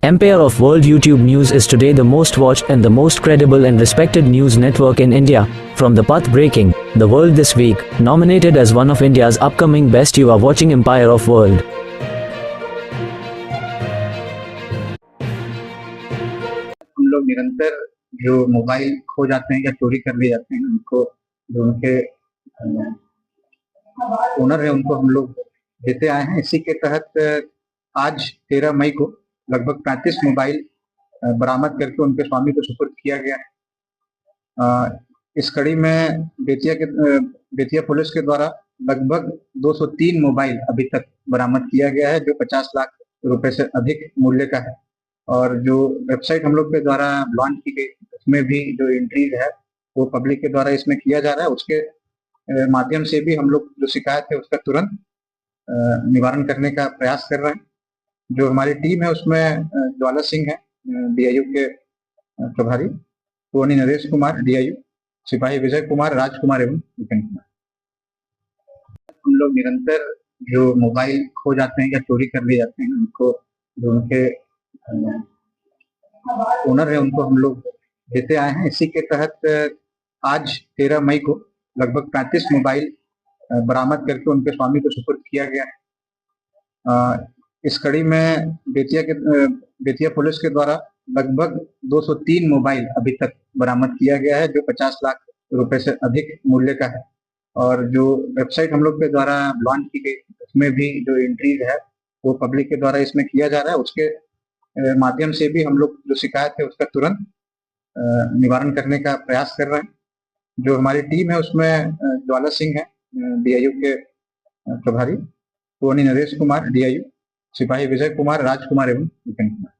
Empire of World YouTube News is today the most watched and the most credible and respected news network in India. From the path breaking, The World This Week, nominated as one of India's upcoming best, you are watching Empire of World. हम लोग निरंतर जो mobile खो जाते हैं या चोरी कर लिए जाते हैं उनको, जो उनके ओनर है, उनको हम लोग देते आए हैं। इसी के तहत आज 13 मई को लगभग 35 मोबाइल बरामद करके उनके स्वामी को सुपुर्द किया गया है। इस कड़ी में बेतिया पुलिस के द्वारा लगभग 203 मोबाइल अभी तक बरामद किया गया है, जो 50 लाख रुपए से अधिक मूल्य का है। और जो वेबसाइट हम लोग के द्वारा लॉन्च की गई, उसमें भी जो एंट्रीज है वो पब्लिक के द्वारा इसमें किया जा रहा है। उसके माध्यम से भी हम लोग जो शिकायत है उसका तुरंत निवारण करने का प्रयास कर रहे हैं। जो हमारी टीम है उसमें ज्वाला सिंह है डीआईयू के प्रभारी, टोनी नरेश कुमार डीआईयू, सिपाही विजय कुमार, राजकुमार एवं विपिन कुमार। हम लोग निरंतर जो मोबाइल खो जाते हैं या चोरी कर लिए जाते हैं उनको, जो उनके ओनर है, उनको हम लोग देते आए हैं। इसी के तहत आज 13 मई को लगभग 35 मोबाइल बरामद करके उनके स्वामी को सुपुर्द किया गया है। इस कड़ी में बेतिया पुलिस के द्वारा लगभग 203 मोबाइल अभी तक बरामद किया गया है, जो 50 लाख रुपए से अधिक मूल्य का है। और जो वेबसाइट हम लोग के द्वारा लॉन्च की गई, उसमें भी जो एंट्रीज है वो पब्लिक के द्वारा इसमें किया जा रहा है। उसके माध्यम से भी हम लोग जो शिकायत है उसका तुरंत निवारण करने का प्रयास कर रहे हैं। जो हमारी टीम है उसमें ज्वाला सिंह है डीआईयू के प्रभारी, टोनी नरेश कुमार डीआईयू, सिपाही विजय कुमार, राजकुमार एवं विपिन कुमार।